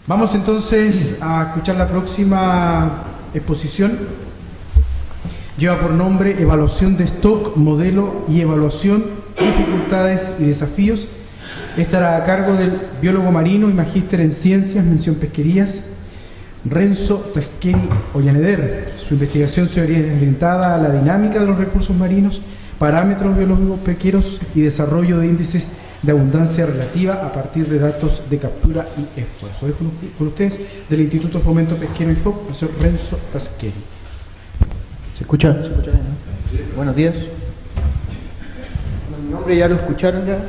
Vamos entonces a escuchar la próxima exposición. Lleva por nombre Evaluación de Stock, Modelo y Evaluación, Dificultades y Desafíos. Estará a cargo del biólogo marino y magíster en Ciencias, mención Pesquerías, Renzo Tasqueri Ollaneder. Su investigación se orientada a la dinámica de los recursos marinos, parámetros biológicos pesqueros y desarrollo de índices de abundancia relativa a partir de datos de captura y esfuerzo. Dejo con ustedes del Instituto Fomento Pesquero IFOP, el profesor Renzo Tasqueri. ¿Se escucha bien, no? Buenos días. Mi nombre ya lo escucharon ya.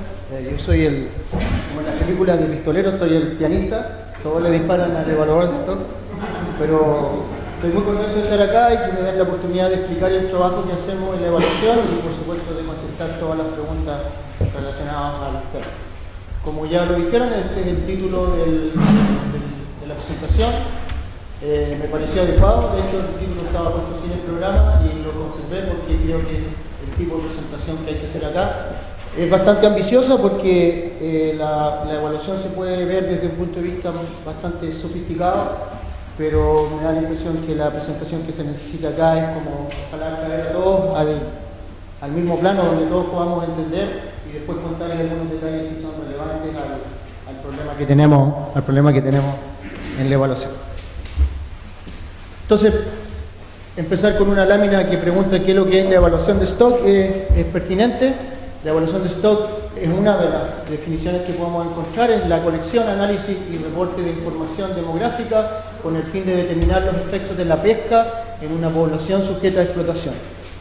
Yo soy como en las películas de pistoleros, soy el pianista. Todos le disparan al evaluador de stock. Pero estoy muy contento de estar acá y que me den la oportunidad de explicar el trabajo que hacemos en la evaluación y por supuesto de contestar todas las preguntas relacionadas a los temas. Como ya lo dijeron, este es el título de la presentación. Me pareció adecuado, de hecho el título estaba puesto sin el programa y lo conservé porque creo que el tipo de presentación que hay que hacer acá es bastante ambiciosa porque la evaluación se puede ver desde un punto de vista bastante sofisticado, pero me da la impresión que la presentación que se necesita acá es como ojalá traer a todos al mismo plano donde todos podamos entender y después contarles algunos detalles que son relevantes al problema que tenemos en la evaluación. Entonces, empezar con una lámina que pregunta qué es lo que es la evaluación de stock es pertinente. La evaluación de stock es una de las definiciones que podemos encontrar en la colección, análisis y reporte de información demográfica con el fin de determinar los efectos de la pesca en una población sujeta a explotación.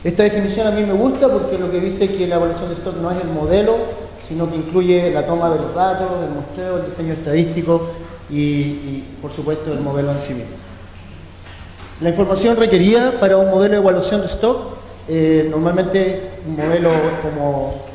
Esta definición a mí me gusta porque lo que dice que la evaluación de stock no es el modelo, sino que incluye la toma de los datos, el muestreo, el diseño estadístico y por supuesto, el modelo en sí mismo. La información requerida para un modelo de evaluación de stock, normalmente un modelo como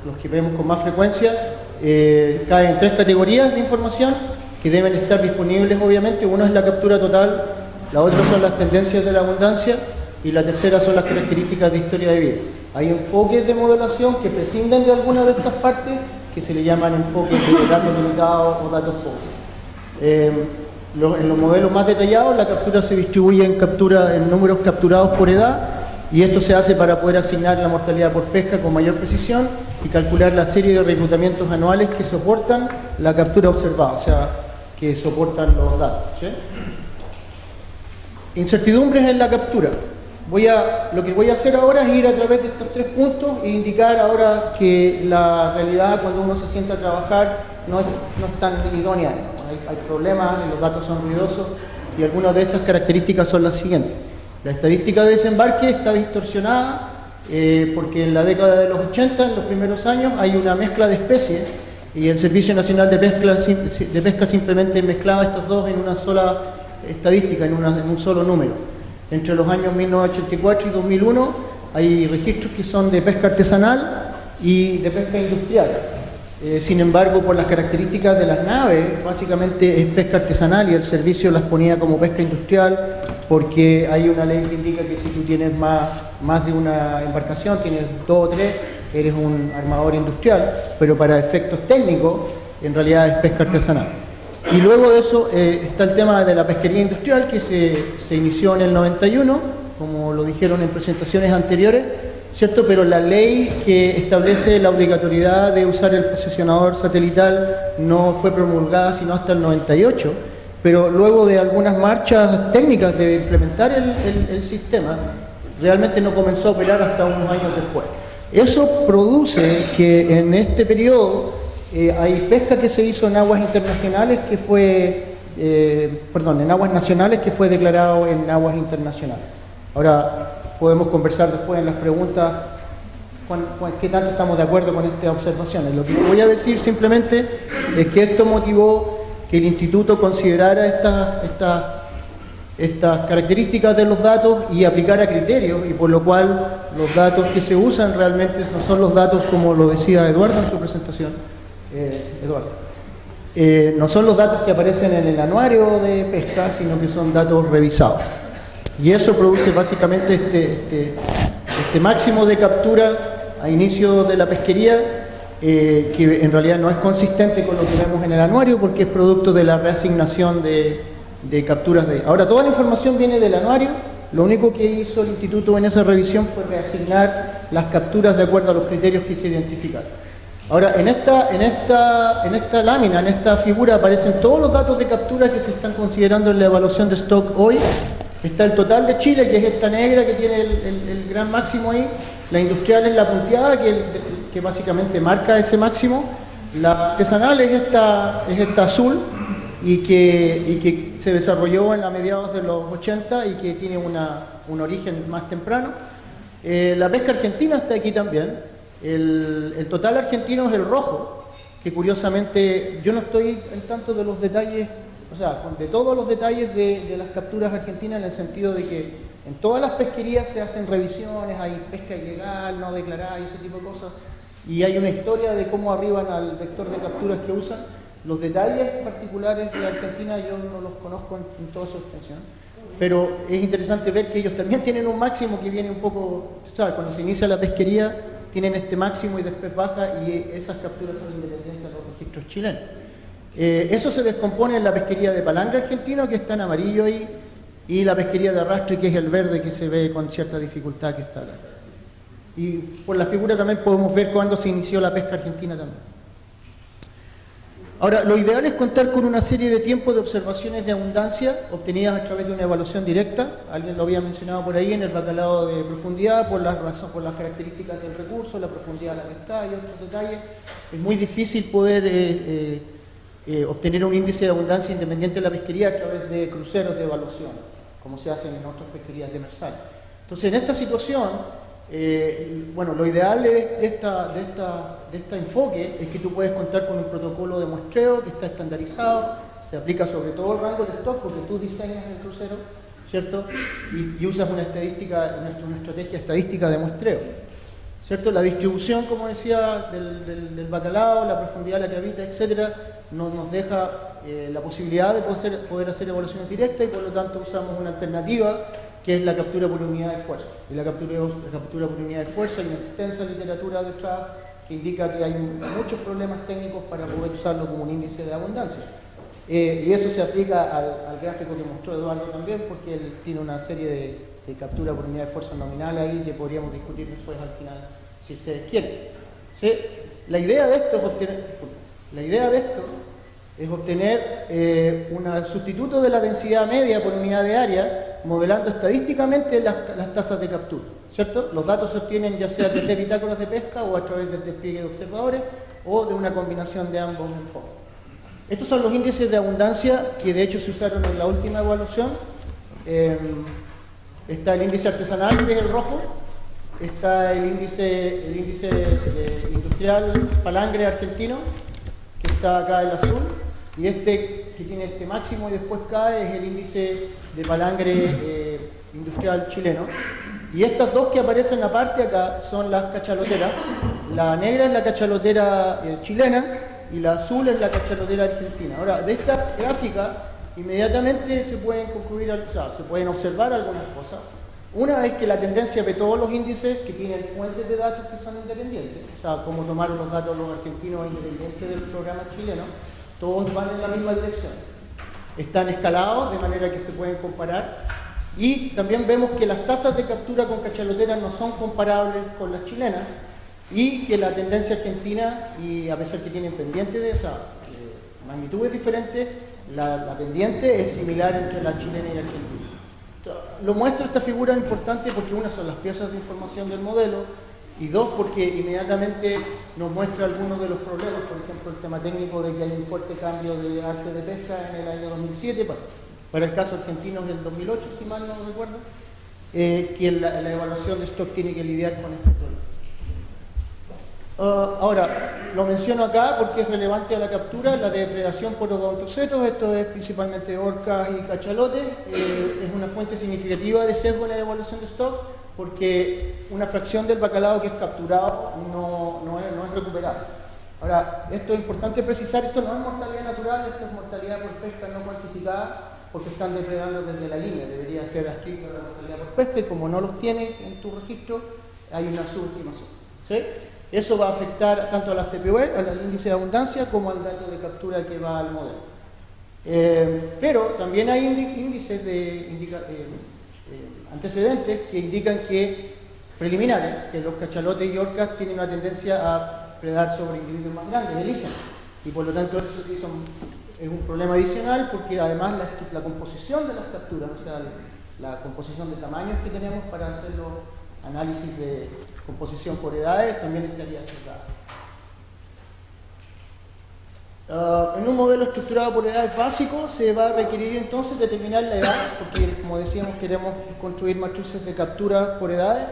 los que vemos con más frecuencia, cae en tres categorías de información que deben estar disponibles obviamente. Una es la captura total, la otra son las tendencias de la abundancia y la tercera son las características de historia de vida. Hay enfoques de modelación que prescinden de alguna de estas partes que se le llaman enfoques de datos limitados o datos pobres. En los modelos más detallados, la captura se distribuye en números capturados por edad y esto se hace para poder asignar la mortalidad por pesca con mayor precisión y calcular la serie de reclutamientos anuales que soportan la captura observada, o sea, que soportan los datos, ¿sí? Incertidumbres en la captura. Lo que voy a hacer ahora es ir a través de estos tres puntos e indicar ahora que la realidad cuando uno se sienta a trabajar no es tan idónea. Hay problemas, los datos son ruidosos y algunas de esas características son las siguientes. La estadística de desembarque está distorsionada porque en la década de los 80, en los primeros años, hay una mezcla de especies y el Servicio Nacional de Pesca simplemente mezclaba estos dos en una sola estadística, en un solo número. Entre los años 1984 y 2001 hay registros que son de pesca artesanal y de pesca industrial. Sin embargo, por las características de las naves, básicamente es pesca artesanal y el servicio las ponía como pesca industrial porque hay una ley que indica que si tú tienes más de una embarcación, tienes 2 o 3, eres un armador industrial, pero para efectos técnicos en realidad es pesca artesanal. Y luego de eso está el tema de la pesquería industrial que se inició en el 91, como lo dijeron en presentaciones anteriores, ¿cierto? Pero la ley que establece la obligatoriedad de usar el posicionador satelital no fue promulgada sino hasta el 98, pero luego de algunas marchas técnicas de implementar el sistema, realmente no comenzó a operar hasta unos años después. Eso produce que en este periodo hay pesca que se hizo en aguas internacionales que fue, en aguas nacionales que fue declarado en aguas internacionales. Ahora, podemos conversar después en las preguntas qué tanto estamos de acuerdo con estas observaciones. Lo que voy a decir simplemente es que esto motivó que el instituto considerara estas características de los datos y aplicara criterios, y por lo cual los datos que se usan realmente no son los datos como lo decía Eduardo en su presentación. No son los datos que aparecen en el anuario de pesca, sino que son datos revisados. Y eso produce básicamente este máximo de captura a inicio de la pesquería que en realidad no es consistente con lo que vemos en el anuario porque es producto de la reasignación de capturas de... Ahora, toda la información viene del anuario, lo único que hizo el instituto en esa revisión fue reasignar las capturas de acuerdo a los criterios que se identificaron. Ahora, en esta lámina, en esta figura, aparecen todos los datos de captura que se están considerando en la evaluación de stock hoy. Está el total de Chile, que es esta negra que tiene el gran máximo ahí. La industrial es la punteada, que básicamente marca ese máximo. La artesanal es esta azul y que se desarrolló a mediados de los 80 y que tiene un origen más temprano. La pesca argentina está aquí también. El total argentino es el rojo, que curiosamente yo no estoy en tanto de los detalles, o sea, de todos los detalles de las capturas argentinas, en el sentido de que en todas las pesquerías se hacen revisiones, hay pesca ilegal, no declarada y ese tipo de cosas, y hay una historia de cómo arriban al vector de capturas que usan. Los detalles particulares de Argentina yo no los conozco en toda su extensión, pero es interesante ver que ellos también tienen un máximo que viene un poco, ¿sabes? Cuando se inicia la pesquería tienen este máximo y después baja, y esas capturas son independientes de los registros chilenos. Eso se descompone en la pesquería de palangre argentino, que está en amarillo ahí, y la pesquería de arrastre, que es el verde, que se ve con cierta dificultad, que está acá. Y por la figura también podemos ver cuándo se inició la pesca argentina también. Ahora, lo ideal es contar con una serie de tiempos de observaciones de abundancia obtenidas a través de una evaluación directa. Alguien lo había mencionado por ahí en el bacalao de profundidad, por las características del recurso, la profundidad a la que está y otros detalles. Es muy difícil poder obtener un índice de abundancia independiente de la pesquería a través de cruceros de evaluación, como se hacen en otras pesquerías demersales. Entonces, en esta situación, bueno, lo ideal de este enfoque es que tú puedes contar con un protocolo de muestreo que está estandarizado, se aplica sobre todo el rango de stock porque tú diseñas el crucero, ¿cierto? Y usas una estrategia estadística de muestreo, ¿cierto? La distribución, como decía, del bacalao, la profundidad a la que habita, etcétera, nos deja la posibilidad de poder hacer evaluaciones directas, y por lo tanto usamos una alternativa que es la captura por unidad de esfuerzo. Y la captura por unidad de esfuerzo, hay una extensa literatura detrás que indica que hay muchos problemas técnicos para poder usarlo como un índice de abundancia. Y eso se aplica al gráfico que mostró Eduardo también, porque él tiene una serie de captura por unidad de esfuerzo nominal ahí que podríamos discutir después al final, si ustedes quieren. ¿Sí? La idea de esto es obtener un sustituto de la densidad media por unidad de área, modelando estadísticamente las tasas de captura, ¿cierto? Los datos se obtienen ya sea desde bitácoras de pesca o a través del despliegue de observadores o de una combinación de ambos enfoques. Estos son los índices de abundancia que de hecho se usaron en la última evaluación. Está el índice artesanal, que es el rojo, está el índice industrial palangre argentino, que está acá el azul, y este que tiene este máximo y después cae es el índice de palangre industrial chileno. Y estas dos que aparecen aparte acá son las cachaloteras. La negra es la cachalotera chilena y la azul es la cachalotera argentina. Ahora, de esta gráfica inmediatamente se pueden concluir, o sea, se pueden observar algunas cosas. Una es que la tendencia de todos los índices que tienen fuentes de datos que son independientes, o sea, como tomaron los datos los argentinos independientes del programa chileno, todos van en la misma dirección. Están escalados de manera que se pueden comparar, y también vemos que las tasas de captura con cachaloteras no son comparables con las chilenas, y que la tendencia argentina, y a pesar que tienen pendientes de esa magnitudes diferentes, la pendiente es similar entre la chilena y la argentina. Lo muestro esta figura importante porque una son las piezas de información del modelo, y dos porque inmediatamente nos muestra algunos de los problemas, por ejemplo el tema técnico de que hay un fuerte cambio de arte de pesca en el año 2007, para el caso argentino es del 2008, si mal no recuerdo, que la evaluación de stock tiene que lidiar con este problema. Ahora, lo menciono acá porque es relevante a la captura, la depredación por odontocetos, esto es principalmente orcas y cachalotes, es una fuente significativa de sesgo en la evaluación de stock, porque una fracción del bacalao que es capturado no es recuperado. Ahora, esto es importante precisar, esto no es mortalidad natural, esto es mortalidad por pesca no cuantificada, porque están depredando desde la línea, debería ser adscrito a la mortalidad por pesca, y como no los tienes en tu registro, hay una subestimación. ¿Sí? Eso va a afectar tanto a la CPOE, al índice de abundancia, como al dato de captura que va al modelo. Pero también hay índices de antecedentes que indican que preliminares, que los cachalotes y orcas tienen una tendencia a predar sobre individuos más grandes, eligen. Y por lo tanto eso es un problema adicional porque además la composición de las capturas, o sea, la composición de tamaños que tenemos para hacer los análisis de composición por edades también estaría sesgada. En un modelo estructurado por edades básico se va a requerir entonces determinar la edad, porque como decíamos queremos construir matrices de captura por edades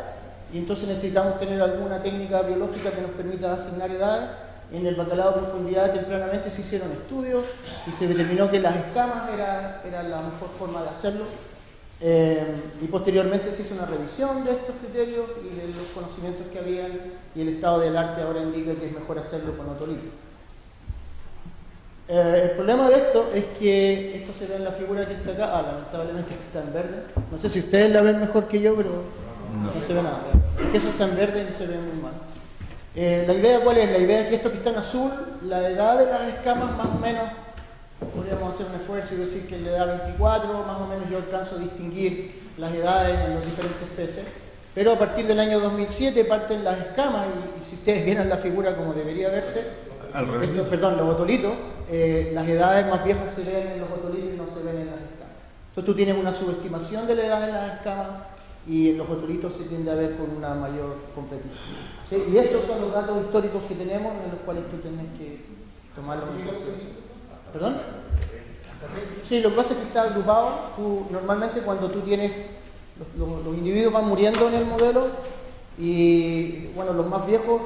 y entonces necesitamos tener alguna técnica biológica que nos permita asignar edades. En el bacalao de profundidad tempranamente se hicieron estudios y se determinó que las escamas era la mejor forma de hacerlo. Y posteriormente se hizo una revisión de estos criterios y de los conocimientos que habían y el estado del arte ahora indica que es mejor hacerlo con otolito. El problema de esto es que esto se ve en la figura que está acá, lamentablemente está en verde, no sé si ustedes la ven mejor que yo, pero no se ve nada, es que eso está en verde y se ve muy mal. La idea ¿cuál es? La idea es que esto que está en azul, la edad de las escamas más o menos, podríamos hacer un esfuerzo y decir que la edad 24, más o menos yo alcanzo a distinguir las edades en los diferentes peces, pero a partir del año 2007 parten las escamas y si ustedes vieran la figura como debería verse, los otolitos, las edades más viejas se ven en los otolitos y no se ven en las escamas. Entonces tú tienes una subestimación de la edad en las escamas y en los otolitos se tiende a ver con una mayor completitud. ¿Sí? Y estos son los datos históricos que tenemos en los cuales tú tienes que tomarlos en consideración. ¿Perdón? Sí, lo que pasa es que está agrupado. Normalmente cuando tú tienes, los individuos van muriendo en el modelo y bueno, los más viejos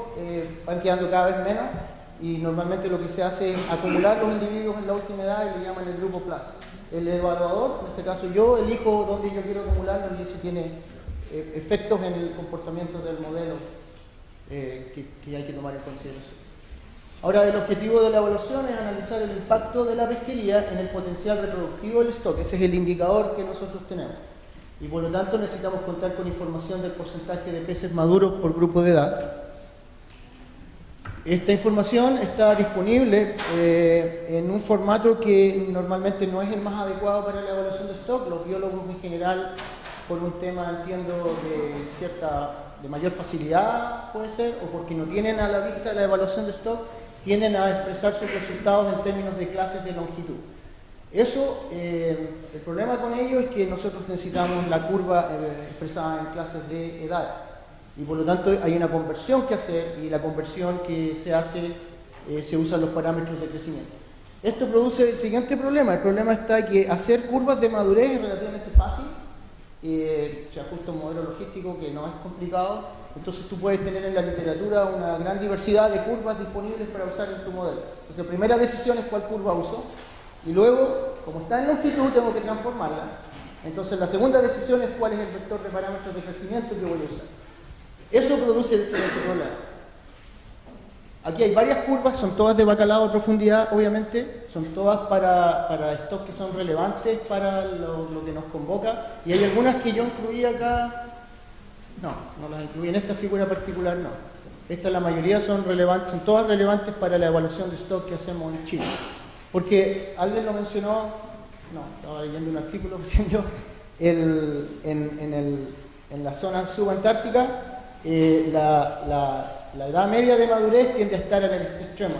van quedando cada vez menos y normalmente lo que se hace es acumular los individuos en la última edad y le llaman el grupo Plus. El evaluador, en este caso yo, elijo dónde yo quiero acumularlo y eso tiene efectos en el comportamiento del modelo que hay que tomar en consideración. Ahora, el objetivo de la evaluación es analizar el impacto de la pesquería en el potencial reproductivo del stock. Ese es el indicador que nosotros tenemos. Y por lo tanto necesitamos contar con información del porcentaje de peces maduros por grupo de edad. Esta información está disponible en un formato que normalmente no es el más adecuado para la evaluación de stock. Los biólogos en general, por un tema, entiendo, de mayor facilidad, puede ser, o porque no tienen a la vista la evaluación de stock, tienden a expresar sus resultados en términos de clases de longitud. Eso, el problema con ello es que nosotros necesitamos la curva expresada en clases de edad. Y por lo tanto hay una conversión que hacer y la conversión que se hace se usan los parámetros de crecimiento. Esto produce el siguiente problema. El problema está que hacer curvas de madurez es relativamente fácil. Se ajusta un modelo logístico que no es complicado. Entonces tú puedes tener en la literatura una gran diversidad de curvas disponibles para usar en tu modelo. Entonces la primera decisión es cuál curva uso. Y luego, como está en longitud, tengo que transformarla. Entonces la segunda decisión es cuál es el vector de parámetros de crecimiento que voy a usar. Eso produce el siguiente problema. Aquí hay varias curvas, son todas de bacalao a profundidad, obviamente, son todas para stocks que son relevantes para lo que nos convoca, y hay algunas que yo incluí acá, no las incluí en esta figura particular, no. Estas la mayoría son relevantes, son todas relevantes para la evaluación de stock que hacemos en Chile. Porque alguien lo mencionó, estaba leyendo un artículo recién yo, en la zona subantártica, la edad media de madurez tiende a estar en el extremo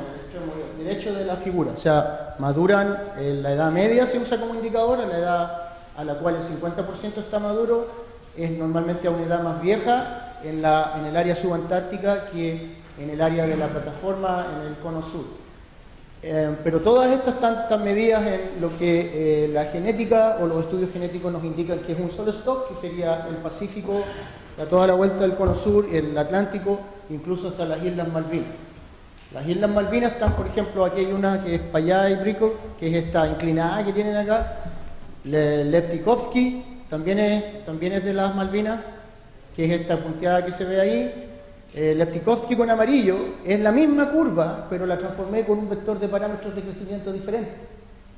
derecho de la figura. O sea, maduran, la edad media se usa como indicador, la edad a la cual el 50% está maduro, es normalmente a una edad más vieja en el área subantártica que en el área de la plataforma en el cono sur. Pero todas estas están medidas en lo que la genética o los estudios genéticos nos indican que es un solo stock, que sería el Pacífico, a toda la vuelta del cono sur, el Atlántico, incluso hasta las Islas Malvinas. Las Islas Malvinas están, por ejemplo, aquí hay una que es Payá y Brickell, que es esta inclinada que tienen acá. Leptikovsky también es de las Malvinas, que es esta punteada que se ve ahí. Leptikovsky con amarillo es la misma curva, pero la transformé con un vector de parámetros de crecimiento diferente.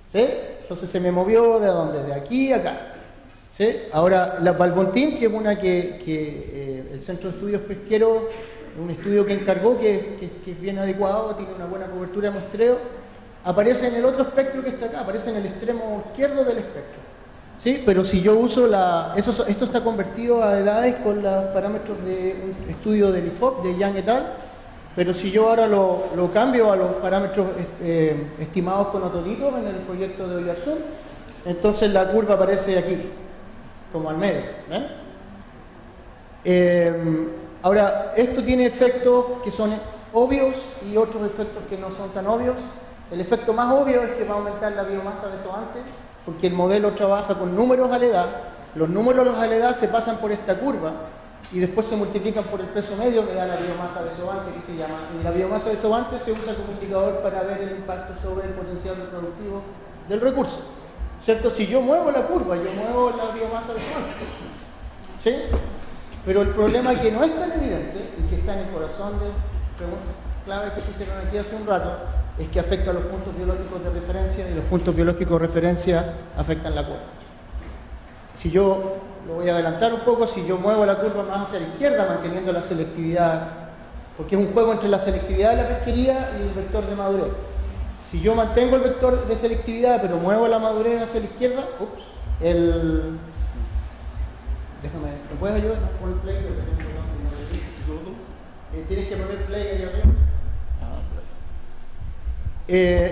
¿Sí? Entonces se me movió de dónde, de aquí a acá. ¿Sí? Ahora, la Valbontín, que es una que el Centro de Estudios Pesqueros un estudio que encargó, que es bien adecuado, tiene una buena cobertura de muestreo, aparece en el otro espectro que está acá, aparece en el extremo izquierdo del espectro. ¿Sí? Pero si yo uso esto está convertido a edades con los parámetros de un estudio del IFOP, de Yang et al. Pero si yo ahora lo cambio a los parámetros estimados con otolitos en el proyecto de Oyarzún, entonces la curva aparece aquí, como al medio. Ahora, esto tiene efectos que son obvios y otros efectos que no son tan obvios. El efecto más obvio es que va a aumentar la biomasa desovante, porque el modelo trabaja con números a la edad. Los números a la edad se pasan por esta curva y después se multiplican por el peso medio, que da la biomasa desovante, que se llama. Y la biomasa desovante se usa como indicador para ver el impacto sobre el potencial reproductivo del recurso. ¿Cierto? Si yo muevo la curva, yo muevo la biomasa desovante. ¿Sí? Pero el problema que no es tan evidente, y que está en el corazón de preguntas claves que se hicieron aquí hace un rato, es que afecta a los puntos biológicos de referencia, y los puntos biológicos de referencia afectan la cuota. Si yo, lo voy a adelantar un poco, si yo muevo la curva más hacia la izquierda, manteniendo la selectividad, porque es un juego entre la selectividad de la pesquería y el vector de madurez. Si yo mantengo el vector de selectividad, pero muevo la madurez hacia la izquierda, déjame, ¿me puedes ayudar a poner play? Tienes que poner play ahí arriba.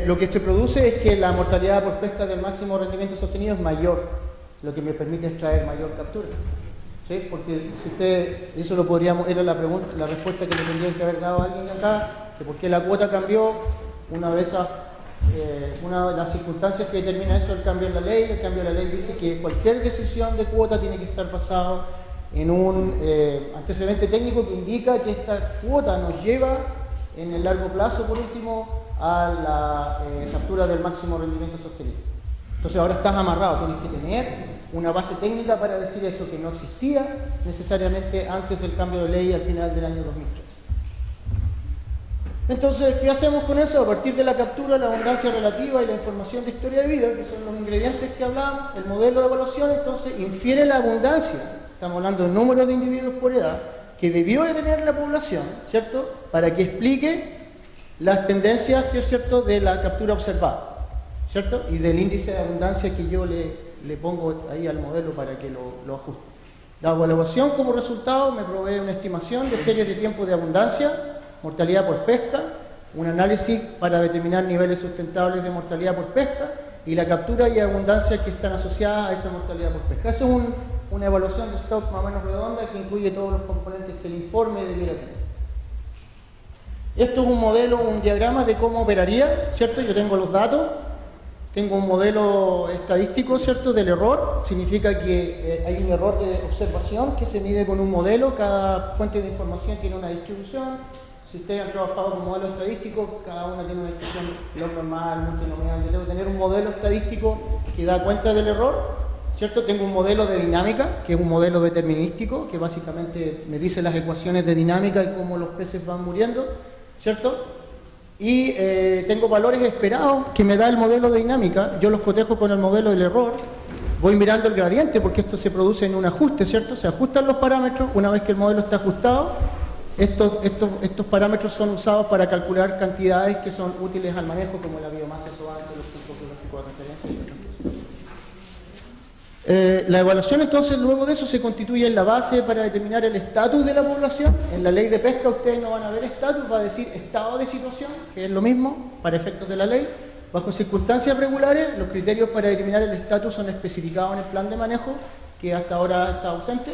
Lo que se produce es que la mortalidad por pesca del máximo rendimiento sostenido es mayor, lo que me permite extraer mayor captura. ¿Sí? Porque si usted, eso lo podríamos, era la respuesta que le tendrían que haber dado a alguien acá, que por qué la cuota cambió. Una de las circunstancias que determina eso es el cambio en la ley. El cambio de la ley dice que cualquier decisión de cuota tiene que estar basado en un antecedente técnico que indica que esta cuota nos lleva en el largo plazo, por último, a la captura del máximo rendimiento sostenido. Entonces ahora estás amarrado, tienes que tener una base técnica para decir eso, que no existía necesariamente antes del cambio de ley al final del año 2003. Entonces, ¿qué hacemos con eso? A partir de la captura, la abundancia relativa y la información de historia de vida, que son los ingredientes que hablamos, el modelo de evaluación, entonces infiere la abundancia, estamos hablando de número de individuos por edad, que debió de tener la población, ¿cierto?, para que explique las tendencias, ¿cierto?, de la captura observada, ¿cierto?, y del índice de abundancia que yo le pongo ahí al modelo para que lo ajuste. La evaluación como resultado me provee una estimación de series de tiempo de abundancia, mortalidad por pesca, un análisis para determinar niveles sustentables de mortalidad por pesca y la captura y abundancia que están asociadas a esa mortalidad por pesca. Eso es una evaluación de stock más o menos redonda que incluye todos los componentes que el informe debiera tener. Esto es un modelo, un diagrama de cómo operaría, ¿cierto? Yo tengo los datos, tengo un modelo estadístico, ¿cierto?, del error. Significa que hay un error de observación que se mide con un modelo. Cada fuente de información tiene una distribución. Si ustedes han trabajado con modelos estadísticos, cada una tiene una distribución log normal, multinomial. Yo tengo que tener un modelo estadístico que da cuenta del error, ¿cierto? Tengo un modelo de dinámica, que es un modelo determinístico, que básicamente me dice las ecuaciones de dinámica y cómo los peces van muriendo, ¿cierto? Y tengo valores esperados que me da el modelo de dinámica. Yo los cotejo con el modelo del error. Voy mirando el gradiente porque esto se produce en un ajuste, ¿cierto? Se ajustan los parámetros. Una vez que el modelo está ajustado, estos parámetros son usados para calcular cantidades que son útiles al manejo, como la biomasa sobante, los ciclos biológicos de referencia y otras cosas. La evaluación, entonces, luego de eso se constituye en la base para determinar el estatus de la población. En la ley de pesca ustedes no van a ver estatus, va a decir estado de situación, que es lo mismo para efectos de la ley. Bajo circunstancias regulares, los criterios para determinar el estatus son especificados en el plan de manejo, que hasta ahora está ausente.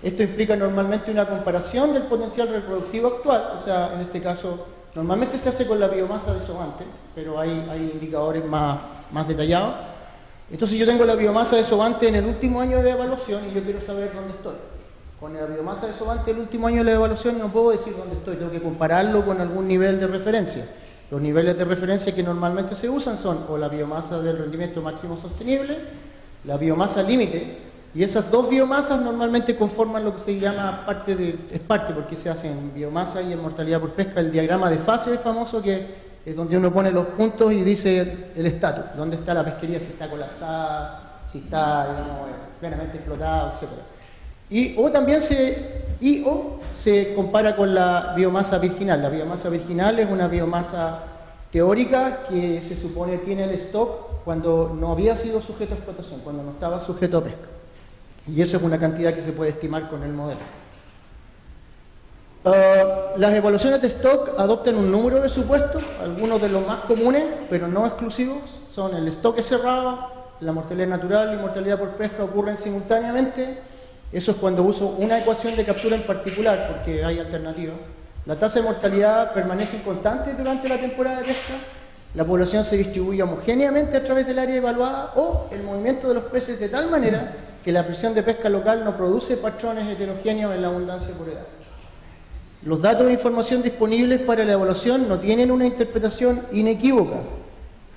Esto implica normalmente una comparación del potencial reproductivo actual, o sea, en este caso, normalmente se hace con la biomasa desovante, pero hay indicadores más detallados. Entonces yo tengo la biomasa desovante en el último año de la evaluación y yo quiero saber dónde estoy. Con la biomasa desovante del último año de la evaluación no puedo decir dónde estoy, tengo que compararlo con algún nivel de referencia. Los niveles de referencia que normalmente se usan son o la biomasa del rendimiento máximo sostenible, la biomasa límite, y esas dos biomasas normalmente conforman lo que se llama parte porque se hace en biomasa y en mortalidad por pesca, el diagrama de fase famoso, que es donde uno pone los puntos y dice el estatus, dónde está la pesquería, si está colapsada, si está, digamos, plenamente explotada, etc. O también se compara con la biomasa virginal. La biomasa virginal es una biomasa teórica que se supone tiene el stock cuando no había sido sujeto a explotación, cuando no estaba sujeto a pesca. Y eso es una cantidad que se puede estimar con el modelo. Las evaluaciones de stock adoptan un número de supuestos, algunos de los más comunes, pero no exclusivos, son el stock cerrado, la mortalidad natural y mortalidad por pesca ocurren simultáneamente. Eso es cuando uso una ecuación de captura en particular, porque hay alternativas. La tasa de mortalidad permanece constante durante la temporada de pesca, la población se distribuye homogéneamente a través del área evaluada o el movimiento de los peces de tal manera que la presión de pesca local no produce patrones heterogéneos en la abundancia por edad. Los datos e información disponibles para la evaluación no tienen una interpretación inequívoca.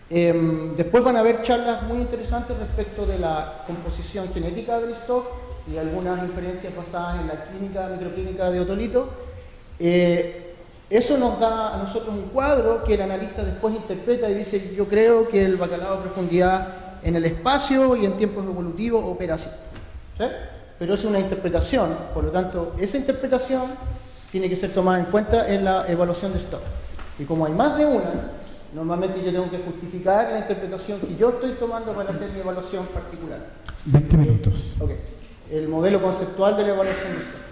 Después van a haber charlas muy interesantes respecto de la composición genética del stock y algunas inferencias basadas en la clínica, microclínica de otolito. Eso nos da a nosotros un cuadro que el analista después interpreta y dice: yo creo que el bacalao a profundidad en el espacio y en tiempos evolutivos opera así. ¿Sí? Pero es una interpretación, por lo tanto, esa interpretación tiene que ser tomada en cuenta en la evaluación de stock. Y como hay más de una, normalmente yo tengo que justificar la interpretación que yo estoy tomando para hacer mi evaluación particular. 20 minutos. Okay. El modelo conceptual de la evaluación de stock.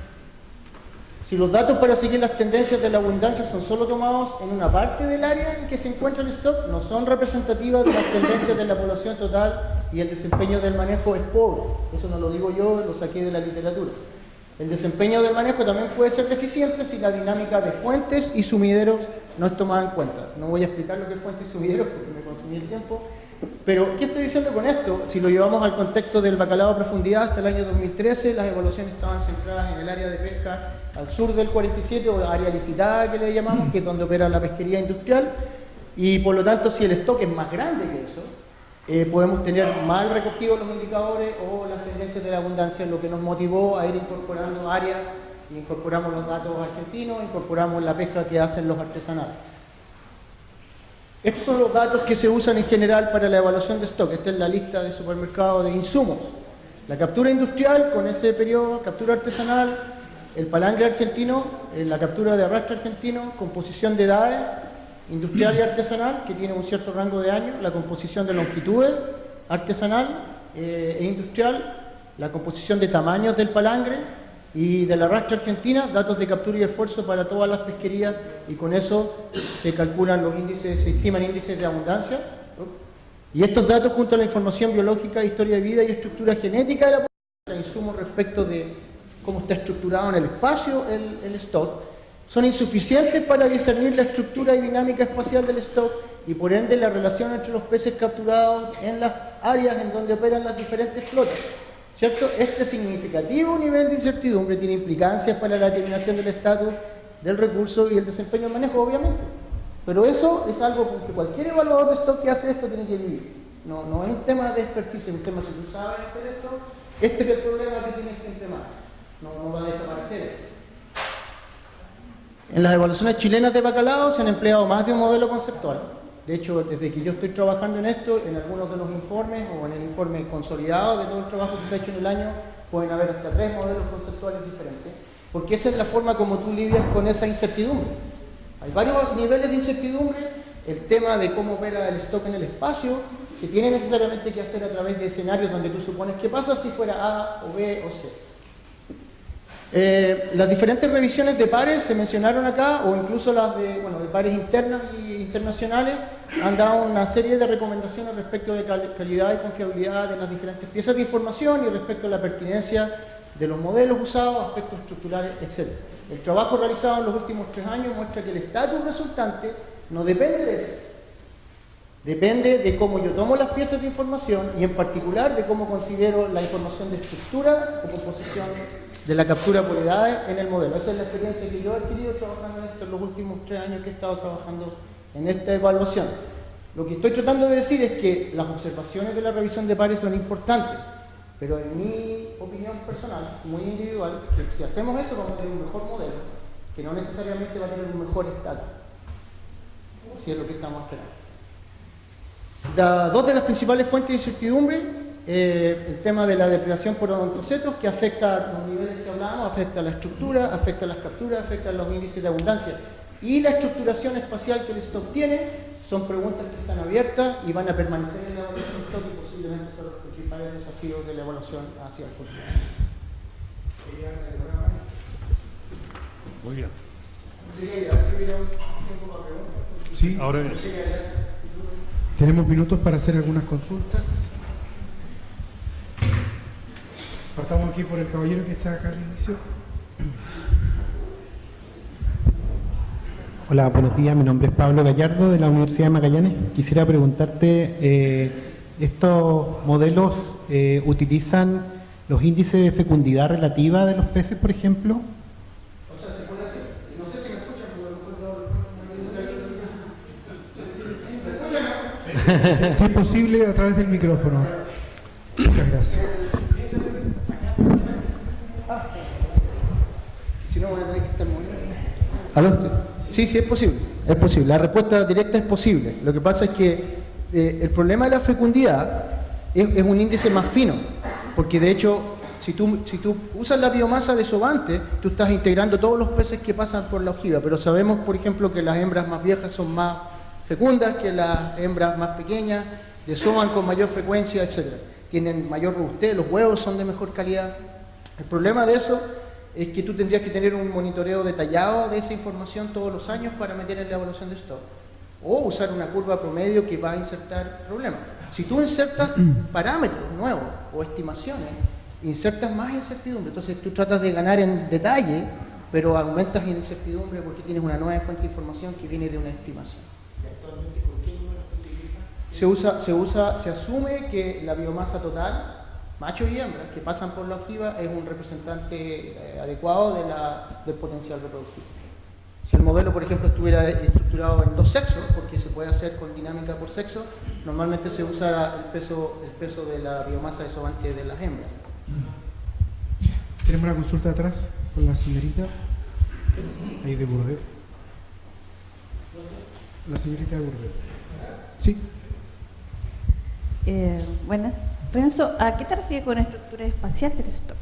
Si los datos para seguir las tendencias de la abundancia son solo tomados en una parte del área en que se encuentra el stock, no son representativas de las tendencias de la población total y el desempeño del manejo es pobre. Eso no lo digo yo, lo saqué de la literatura. El desempeño del manejo también puede ser deficiente si la dinámica de fuentes y sumideros no es tomada en cuenta. No voy a explicar lo que es fuentes y sumideros porque me consumí el tiempo. Pero, ¿qué estoy diciendo con esto? Si lo llevamos al contexto del bacalao a profundidad, hasta el año 2013 las evaluaciones estaban centradas en el área de pesca al sur del 47, o área licitada que le llamamos, que es donde opera la pesquería industrial, y por lo tanto, si el stock es más grande que eso, podemos tener mal recogidos los indicadores o las tendencias de la abundancia, lo que nos motivó a ir incorporando áreas, incorporamos los datos argentinos, incorporamos la pesca que hacen los artesanales. Estos son los datos que se usan en general para la evaluación de stock. Esta es la lista de supermercados de insumos. La captura industrial con ese periodo, captura artesanal, el palangre argentino, la captura de arrastre argentino, composición de edades, industrial y artesanal, que tiene un cierto rango de años, la composición de longitudes artesanal e industrial, la composición de tamaños del palangre y de la arrastre argentina, datos de captura y esfuerzo para todas las pesquerías, y con eso se calculan los índices, se estiman índices de abundancia. Y estos datos, junto a la información biológica, historia de vida y estructura genética de la población, insumos respecto de cómo está estructurado en el espacio el stock, son insuficientes para discernir la estructura y dinámica espacial del stock y por ende la relación entre los peces capturados en las áreas en donde operan las diferentes flotas. ¿Cierto? Este significativo nivel de incertidumbre tiene implicancias para la determinación del estatus del recurso y el desempeño del manejo, obviamente. Pero eso es algo que cualquier evaluador de stock que hace esto tiene que vivir. No es un tema de expertise, es un tema, si tú sabes hacer esto, este es el problema que tienes que entrenar. No va a desaparecer. En las evaluaciones chilenas de bacalao se han empleado más de un modelo conceptual. De hecho, desde que yo estoy trabajando en esto, en algunos de los informes o en el informe consolidado de todo el trabajo que se ha hecho en el año, pueden haber hasta 3 modelos conceptuales diferentes, porque esa es la forma como tú lidias con esa incertidumbre. Hay varios niveles de incertidumbre. El tema de cómo opera el stock en el espacio se tiene necesariamente que hacer a través de escenarios donde tú supones qué pasa si fuera A o B o C. Las diferentes revisiones de pares se mencionaron acá, o incluso las de pares internas e internacionales, han dado una serie de recomendaciones respecto de calidad y confiabilidad de las diferentes piezas de información y respecto a la pertinencia de los modelos usados, aspectos estructurales, etc. El trabajo realizado en los últimos 3 años muestra que el estatus resultante no depende de eso. Depende de cómo yo tomo las piezas de información y en particular de cómo considero la información de estructura o composición de la captura por edades en el modelo. Esa es la experiencia que yo he adquirido trabajando en esto en los últimos 3 años que he estado trabajando en esta evaluación. Lo que estoy tratando de decir es que las observaciones de la revisión de pares son importantes, pero en mi opinión personal, muy individual, que si hacemos eso vamos a tener un mejor modelo, que no necesariamente va a tener un mejor estatus, si es lo que estamos esperando. Dos de las principales fuentes de incertidumbre, el tema de la depredación por odontocetos, que afecta los niveles hablábamos, afecta a la estructura, afecta a las capturas, afecta a los índices de abundancia. Y la estructuración espacial que el stock tiene son preguntas que están abiertas y van a permanecer en la evaluación del stock y posiblemente son los principales desafíos de la evaluación hacia el futuro. Muy bien. Sí, Ahora tenemos minutos para hacer algunas consultas. Partamos aquí por el caballero que está acá al inicio. Hola, buenos días. Mi nombre es Pablo Gallardo de la Universidad de Magallanes. Quisiera preguntarte, ¿estos modelos utilizan los índices de fecundidad relativa de los peces, por ejemplo? O sea, se puede hacer. No sé si me escuchan, porque Si es posible, a través del micrófono. Muchas gracias. si no van a tener que estar moviendo. ¿Aló? Sí, sí, es posible. Es posible. La respuesta directa es posible. Lo que pasa es que el problema de la fecundidad es un índice más fino, porque de hecho, si tú usas la biomasa desovante, tú estás integrando todos los peces que pasan por la ojiva, pero sabemos, por ejemplo, que las hembras más viejas son más fecundas que las hembras más pequeñas, desovan con mayor frecuencia, etc. Tienen mayor robustez, los huevos son de mejor calidad. El problema de eso es que tú tendrías que tener un monitoreo detallado de esa información todos los años para meter en la evaluación de stock. O usar una curva promedio que va a insertar problemas. Si tú insertas parámetros nuevos o estimaciones, insertas más incertidumbre. Entonces tú tratas de ganar en detalle, pero aumentas en incertidumbre porque tienes una nueva fuente de información que viene de una estimación. ¿Y actualmente con qué número se utiliza? Se asume que la biomasa total, machos y hembras, que pasan por la ojiva, es un representante adecuado del potencial reproductivo. Si el modelo, por ejemplo, estuviera estructurado en 2 sexos, porque se puede hacer con dinámica por sexo, normalmente se usa el peso de la biomasa desovante de las hembras. Tenemos una consulta atrás con la señorita ahí de Burdeos. La señorita de Burdeos. Sí. Buenas. Renzo, ¿a qué te refieres con estructura espacial del stock?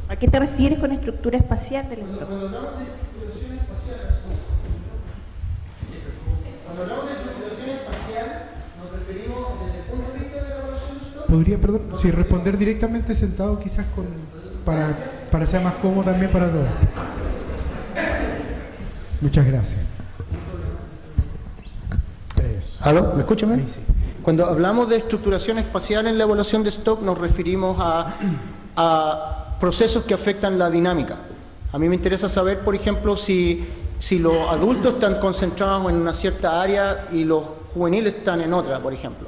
¿A qué te refieres con estructura espacial del stock? Cuando hablamos de estructuración espacial, nos referimos desde el punto de vista de la evaluación de stock. Podría, perdón, si responder directamente sentado, quizás para ser más cómodo también para todos. Muchas gracias. Eso. ¿Aló? ¿Me escuchan? Ahí sí. Cuando hablamos de estructuración espacial en la evaluación de stock, nos referimos a procesos que afectan la dinámica. A mí me interesa saber, por ejemplo, si los adultos están concentrados en una cierta área y los juveniles están en otra, por ejemplo.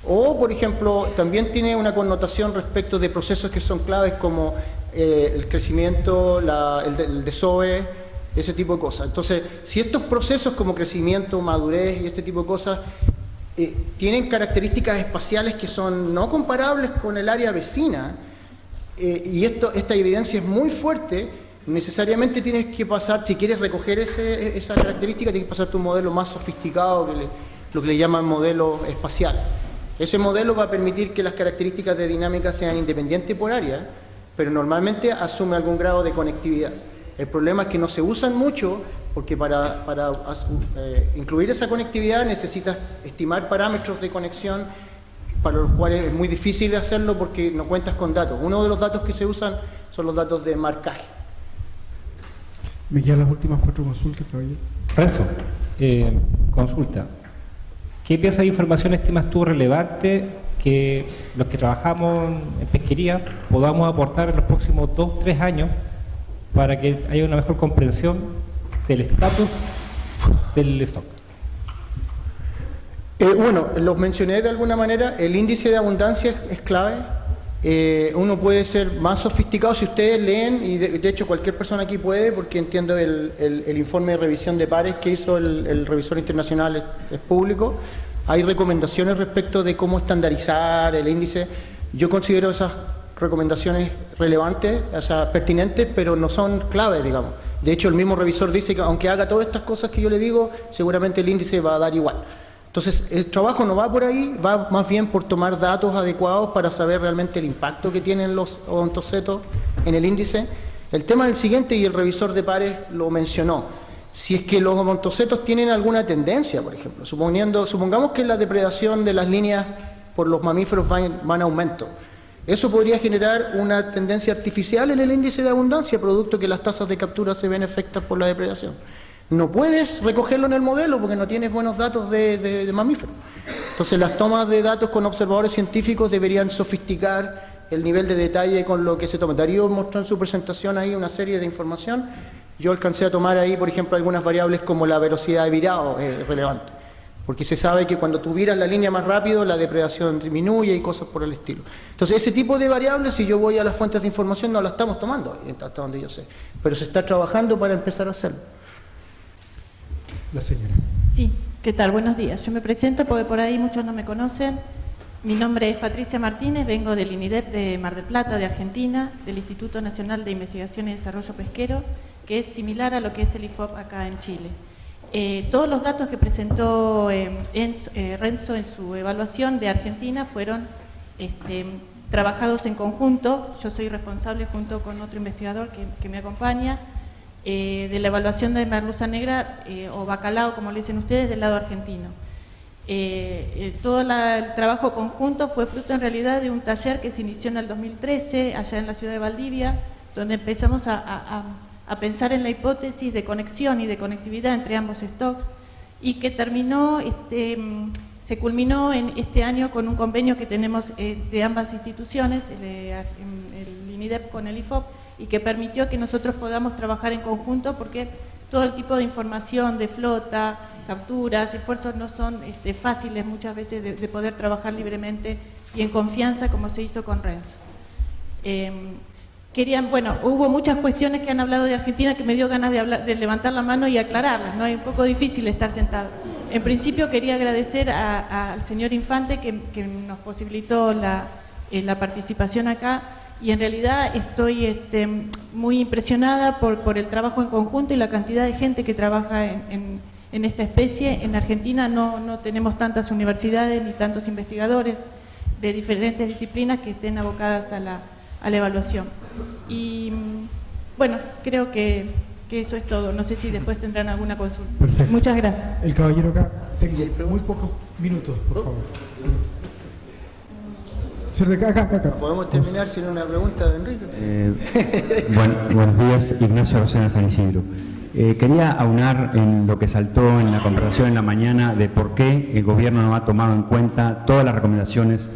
O, por ejemplo, también tiene una connotación respecto de procesos que son claves como el crecimiento, el desove, ese tipo de cosas. Entonces, si estos procesos como crecimiento, madurez y este tipo de cosas tienen características espaciales que son no comparables con el área vecina, y esta evidencia es muy fuerte, necesariamente tienes que pasar, si quieres recoger esa característica, tienes que pasar a un modelo más sofisticado, lo que le llaman modelo espacial. Ese modelo va a permitir que las características de dinámica sean independientes por área, pero normalmente asume algún grado de conectividad. El problema es que no se usan mucho porque para incluir esa conectividad necesitas estimar parámetros de conexión para los cuales es muy difícil hacerlo porque no cuentas con datos. Uno de los datos que se usan son los datos de marcaje. Me quedan las últimas 4 consultas, caballero. Renzo, consulta. ¿Qué pieza de información estimas tú relevante que los que trabajamos en pesquería podamos aportar en los próximos 2-3 años para que haya una mejor comprensión del estatus del stock? Bueno, los mencioné de alguna manera. El índice de abundancia es clave. Uno puede ser más sofisticado si ustedes leen, y de hecho cualquier persona aquí puede, porque entiendo el informe de revisión de pares que hizo el revisor internacional es público. Hay recomendaciones respecto de cómo estandarizar el índice. Yo considero esas recomendaciones relevantes, o sea, pertinentes, pero no son claves, digamos. De hecho, el mismo revisor dice que aunque haga todas estas cosas que yo le digo, seguramente el índice va a dar igual. Entonces, el trabajo no va por ahí, va más bien por tomar datos adecuados para saber realmente el impacto que tienen los odontocetos en el índice El tema del siguiente, y el revisor de pares lo mencionó, si es que los odontocetos tienen alguna tendencia, por ejemplo, supongamos que la depredación de las líneas por los mamíferos van en aumento. Eso podría generar una tendencia artificial en el índice de abundancia, producto que las tasas de captura se ven afectadas por la depredación. No puedes recogerlo en el modelo porque no tienes buenos datos de mamíferos. Entonces las tomas de datos con observadores científicos deberían sofisticar el nivel de detalle con lo que se toma. Darío mostró en su presentación ahí una serie de información. Yo alcancé a tomar ahí, por ejemplo, algunas variables como la velocidad de virado relevante, porque se sabe que cuando tú viras la línea más rápido, la depredación disminuye y cosas por el estilo. Entonces, ese tipo de variables, si yo voy a las fuentes de información, no las estamos tomando, hasta donde yo sé. Pero se está trabajando para empezar a hacerlo. La señora. Sí, ¿qué tal? Buenos días. Yo me presento porque por ahí muchos no me conocen. Mi nombre es Patricia Martínez, vengo del INIDEP de Mar del Plata, de Argentina, del Instituto Nacional de Investigación y Desarrollo Pesquero, que es similar a lo que es el IFOP acá en Chile. Todos los datos que presentó Renzo en su evaluación de Argentina fueron trabajados en conjunto. Yo soy responsable junto con otro investigador que me acompaña de la evaluación de merluza negra o bacalao, como le dicen ustedes, del lado argentino. Todo el trabajo conjunto fue fruto en realidad de un taller que se inició en el 2013 allá en la ciudad de Valdivia, donde empezamos a pensar en la hipótesis de conexión y de conectividad entre ambos stocks, y que terminó, se culminó en este año con un convenio que tenemos de ambas instituciones, el INIDEP con el IFOP, y que permitió que nosotros podamos trabajar en conjunto, porque todo el tipo de información de flota, capturas, esfuerzos no son fáciles muchas veces de poder trabajar libremente y en confianza como se hizo con Renzo. Hubo muchas cuestiones que han hablado de Argentina que me dio ganas de levantar la mano y aclararlas, ¿no? Es un poco difícil estar sentado. En principio quería agradecer al señor Infante que nos posibilitó la participación acá, y en realidad estoy muy impresionada por el trabajo en conjunto y la cantidad de gente que trabaja en esta especie. En Argentina no tenemos tantas universidades ni tantos investigadores de diferentes disciplinas que estén abocadas a la evaluación. Y bueno, creo que eso es todo. No sé si después tendrán alguna consulta. Perfecto. Muchas gracias. El caballero acá, tengo muy pocos minutos, por favor. Acá. ¿Podemos terminar sin una pregunta de Enrique? Buenos días, Ignacio Rosena San Isidro. Quería aunar en lo que saltó en la conversación en la mañana de por qué el gobierno no ha tomado en cuenta todas las recomendaciones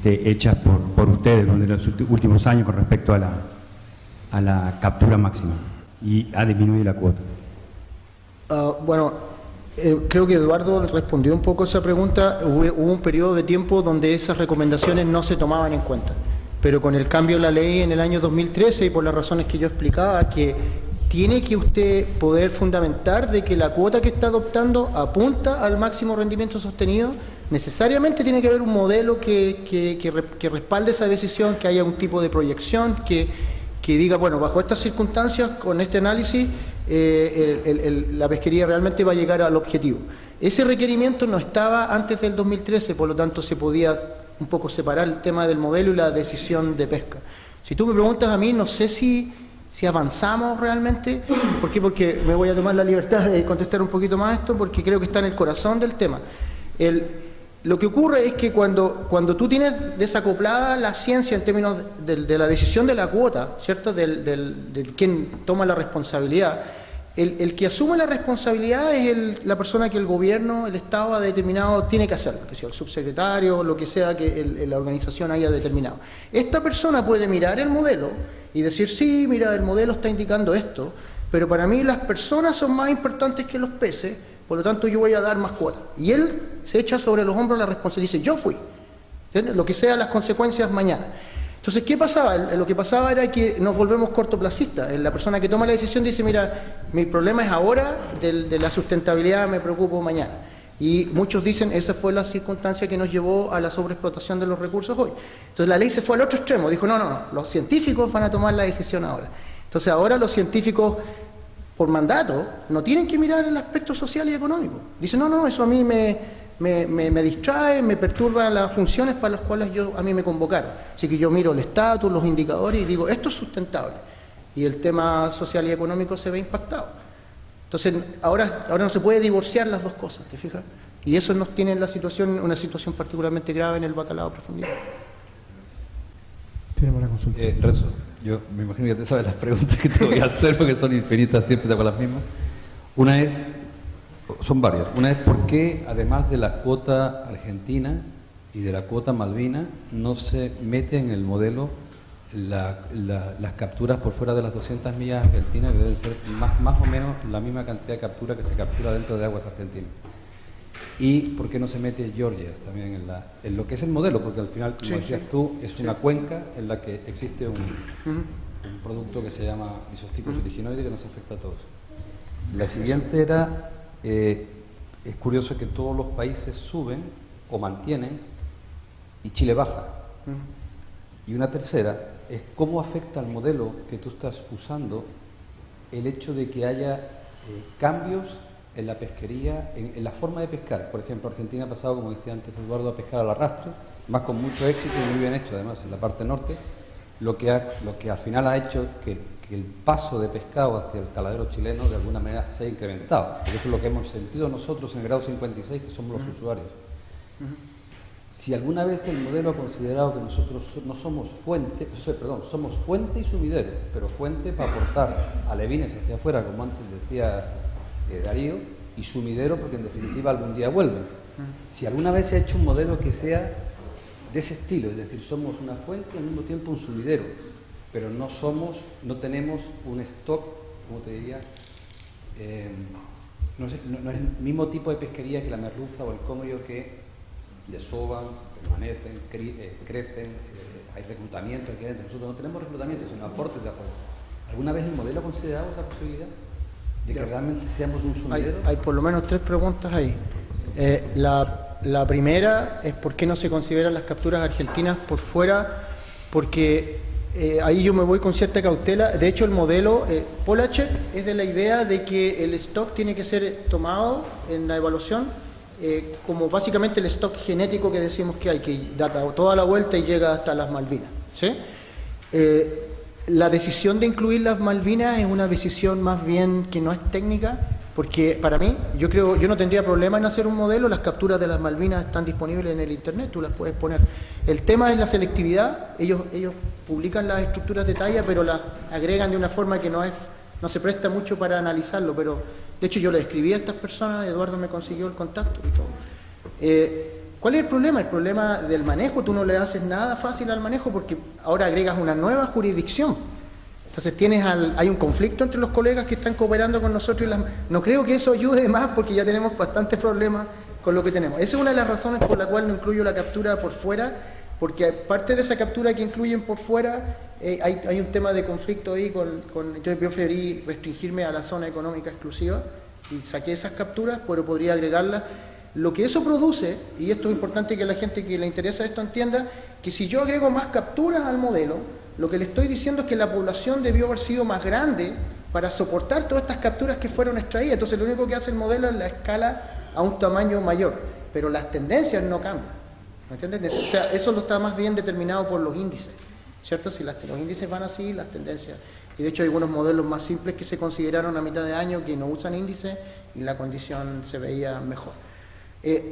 hechas por ustedes durante los últimos años con respecto a la captura máxima y ha disminuido la cuota. Creo que Eduardo respondió un poco a esa pregunta. Hubo un periodo de tiempo donde esas recomendaciones no se tomaban en cuenta, pero con el cambio de la ley en el año 2013 y por las razones que yo explicaba, que tiene que usted poder fundamentar de que la cuota que está adoptando apunta al máximo rendimiento sostenido, necesariamente tiene que haber un modelo que respalde esa decisión, que haya un tipo de proyección, que diga, bueno, bajo estas circunstancias, con este análisis, la pesquería realmente va a llegar al objetivo. Ese requerimiento no estaba antes del 2013, por lo tanto se podía un poco separar el tema del modelo y la decisión de pesca. Si tú me preguntas a mí, no sé si avanzamos realmente. ¿Por qué? Porque me voy a tomar la libertad de contestar un poquito más esto, porque creo que está en el corazón del tema. Lo que ocurre es que cuando tú tienes desacoplada la ciencia en términos de la decisión de la cuota, ¿cierto? Del quien toma la responsabilidad, el que asume la responsabilidad es la persona que el gobierno, el Estado ha determinado tiene que hacerlo, que sea el subsecretario, lo que sea que la organización haya determinado. Esta persona puede mirar el modelo y decir, sí, mira, el modelo está indicando esto, pero para mí las personas son más importantes que los peces, por lo tanto yo voy a dar más cuotas. Y él se echa sobre los hombros la responsabilidad y dice, yo fui, ¿entiendes? Lo que sea las consecuencias mañana. Entonces, ¿qué pasaba? Lo que pasaba era que nos volvemos cortoplacistas. La persona que toma la decisión dice, mira, mi problema es ahora, de la sustentabilidad me preocupo mañana. Y muchos dicen, esa fue la circunstancia que nos llevó a la sobreexplotación de los recursos hoy. Entonces la ley se fue al otro extremo, dijo, no, los científicos van a tomar la decisión ahora. Entonces ahora los científicos, por mandato, no tienen que mirar el aspecto social y económico. Dicen, no, eso a mí me distrae, me perturba las funciones para las cuales a mí me convocaron. Así que yo miro el estatus, los indicadores y digo, esto es sustentable. y el tema social y económico se ve impactado. Entonces, ahora no se puede divorciar las dos cosas, ¿te fijas? Y eso nos tiene una situación particularmente grave en el bacalao a profundidad. Tenemos la consulta. Renzo, yo me imagino que te sabes las preguntas que te voy a hacer porque son infinitas, siempre te hago las mismas. Son varias. Una es por qué, además de la cuota argentina y de la cuota malvina, no se mete en el modelo las capturas por fuera de las 200 millas argentinas, que deben ser más o menos la misma cantidad de captura que se captura dentro de aguas argentinas. Y por qué no se mete Georgia también en lo que es el modelo, porque al final, como decías tú, es una cuenca en la que existe un producto que se llama isosticos originoide que nos afecta a todos. La siguiente era, es curioso que todos los países suben o mantienen y Chile baja. Y una tercera es cómo afecta al modelo que tú estás usando el hecho de que haya cambios en la pesquería, en la forma de pescar. Por ejemplo, Argentina ha pasado, como decía antes Eduardo, a pescar al arrastre, más con mucho éxito y muy bien hecho, además, en la parte norte, lo que al final ha hecho que el paso de pescado hacia el caladero chileno de alguna manera se haya incrementado. Porque eso es lo que hemos sentido nosotros en el grado 56, que somos los usuarios. Si alguna vez el modelo ha considerado que nosotros no somos fuente, somos fuente y sumidero, pero fuente para aportar alevines hacia afuera, como antes decía Darío, y sumidero porque en definitiva algún día vuelven. Si alguna vez se ha hecho un modelo que sea de ese estilo, es decir, somos una fuente y al mismo tiempo un sumidero, pero no tenemos un stock, como te diría, no es el mismo tipo de pesquería que la merluza o el congrio que desovan, permanecen, crecen, hay reclutamiento aquí adentro. Nosotros no tenemos reclutamiento, sino aportes de afuera. ¿Alguna vez el modelo ha considerado esa posibilidad? ¿De que realmente seamos un sumidero? Hay por lo menos 3 preguntas ahí. La primera es por qué no se consideran las capturas argentinas por fuera, porque ahí yo me voy con cierta cautela. De hecho, el modelo Polacek es de la idea de que el stock tiene que ser tomado en la evaluación como básicamente el stock genético que decimos que hay, que da toda la vuelta y llega hasta las Malvinas, ¿sí? La decisión de incluir las Malvinas es una decisión más bien que no es técnica, porque para mí, yo no tendría problema en hacer un modelo. Las capturas de las Malvinas están disponibles en el internet, tú las puedes poner. El tema es la selectividad. Ellos publican las estructuras de talla, pero las agregan de una forma que no se presta mucho para analizarlo, pero de hecho yo le escribí a estas personas, Eduardo me consiguió el contacto y todo. ¿Cuál es el problema? El problema del manejo. Tú no le haces nada fácil al manejo porque ahora agregas una nueva jurisdicción. Entonces hay un conflicto entre los colegas que están cooperando con nosotros y no creo que eso ayude más porque ya tenemos bastantes problemas con lo que tenemos. Esa es una de las razones por la cual no incluyo la captura por fuera, porque parte de esa captura que incluyen por fuera hay un tema de conflicto ahí yo preferí restringirme a la zona económica exclusiva y saqué esas capturas, pero podría agregarlas. Lo que eso produce, y esto es importante que la gente que le interesa esto entienda, que si yo agrego más capturas al modelo, lo que le estoy diciendo es que la población debió haber sido más grande para soportar todas estas capturas que fueron extraídas. Entonces lo único que hace el modelo es la escala a un tamaño mayor, pero las tendencias no cambian. ¿Me entiendes? O sea, eso lo está más bien determinado por los índices, ¿cierto? Si los índices van así, las tendencias. Y de hecho hay algunos modelos más simples que se consideraron a mitad de año que no usan índices y la condición se veía mejor.